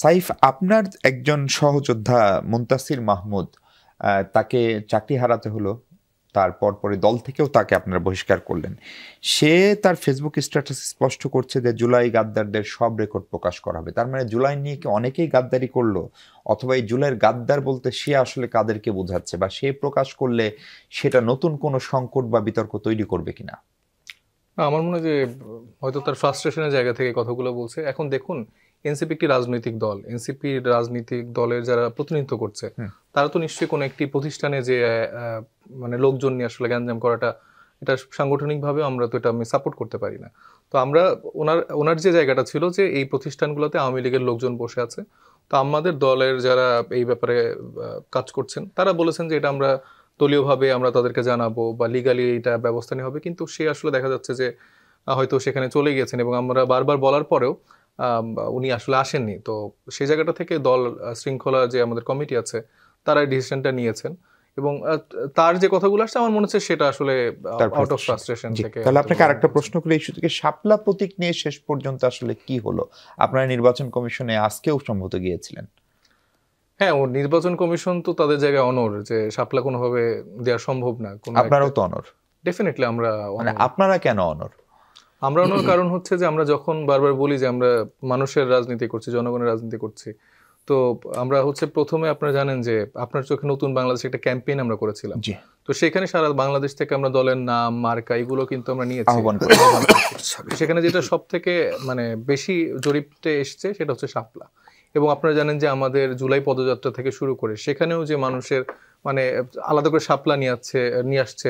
সাইফ, আপনার একজন সহযোদ্ধা মুনতাসির মাহমুদ, তাকে চাকরি হারাতে হলো, তারপর পরে দল থেকেও তাকে আপনারা বহিষ্কার করলেন। সে তার ফেসবুক স্ট্যাটাস স্পষ্ট করছে যে জুলাই গাদ্দারদের সব রেকর্ড প্রকাশ করা হবে। তার মানে জুলাই নিয়ে কি অনেকেই গাদ্দারি করলো, অথবা এই জুলাইয়ের গাদ্দার বলতে সে আসলে কাদেরকে বোঝাচ্ছে, বা সে প্রকাশ করলে সেটা নতুন কোনো সংকট বা বিতর্ক তৈরি করবে কিনা? আমার মনে হয় যে হয়তো তার ফ্রাস্ট্রেশনের জায়গা থেকে কথাগুলো বলছে। এখন দেখুন, এনসিপি একটি রাজনৈতিক দল, এনসিপির রাজনৈতিক দলের যারা প্রতিনিধিত্ব করছে তারা তো নিশ্চয়ই কোনো একটি প্রতিষ্ঠানে যে মানে লোকজন নিয়ে আসলে গ্যাঞ্জাম করাটা, এটা সাংগঠনিকভাবে আমরা তো এটা আমি সাপোর্ট করতে পারি না। তো আমরা ওনার যে জায়গাটা ছিল যে এই প্রতিষ্ঠানগুলোতে আওয়ামী লীগের লোকজন বসে আছে, তো আমাদের দলের যারা এই ব্যাপারে কাজ করছেন তারা বলেছেন যে এটা আমরা দলীয়ভাবে আমরা তাদেরকে জানাবো বা লিগালি এটা ব্যবস্থা নেওয়া হবে, কিন্তু সে আসলে দেখা যাচ্ছে যে হয়তো সেখানে চলে গিয়েছেন এবং আমরা বারবার বলার পরেও উনি আসলে আসেননি। তো সেই জায়গাটা থেকে দল শৃঙ্খলা যে আমাদের কমিটি আছে তারা ডিসিশনটা নিয়েছেন, এবং তার যে কথাগুলো আসছে আমার মনে হচ্ছে সেটা আসলে আউট অফ ফ্রাস্ট্রেশন থেকে। তাহলে আপনাকে আরেকটা প্রশ্ন করে, এই থেকে শাপলা প্রতীক নিয়ে শেষ পর্যন্ত আসলে কি হলো? আপনারা নির্বাচন কমিশনে আজকেও সম্ভবত গিয়েছিলেন। হ্যাঁ, ও নির্বাচন কমিশন তো তাদের জায়গায় অনর যে শাপলা কোনোভাবে দেওয়া সম্ভব না। আপনারাও তো অনর? ডেফিনেটলি আমরা মানে আপনারা কেন অনর? আমরা অনর কারণ হচ্ছে যে আমরা যখন বারবার বলি যে আমরা মানুষের রাজনীতি করছি, জনগণের রাজনীতি করছি, তো আমরা হচ্ছে প্রথমে আপনারা জানেন যে আপনার চোখে নতুন বাংলাদেশ একটা ক্যাম্পেইন আমরা করেছিলাম। তো সেখানে সারা বাংলাদেশ থেকে আমরা দলের নাম, মার্কা এগুলো কিন্তু আমরা নিয়েছি। সেখানে যেটা সব থেকে মানে বেশি জরিপতে এসছে সেটা হচ্ছে শাপলা। এবং আপনারা জানেন যে আমাদের জুলাই পদযাত্রা থেকে শুরু করে সেখানেও যে মানুষের মানে আলাদা করে শাপলা নিয়ে আসছে,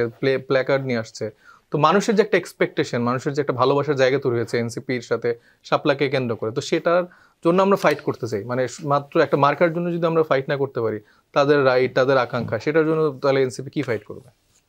প্ল্যাকার্ড নিয়ে আসছে। তো মানুষের যে একটা এক্সপেকটেশন, মানুষের যে একটা ভালোবাসার জায়গা তৈরি হয়েছে এনসিপির সাথে শাপলাকে কেন্দ্র করে, তো সেটার জন্য আমরা ফাইট করতে চাই। মানে মাত্র একটা মার্কার জন্য যদি আমরা ফাইট না করতে পারি, তাদের রাইট, তাদের আকাঙ্ক্ষা, সেটার জন্য তাহলে এনসিপি কি ফাইট করবে?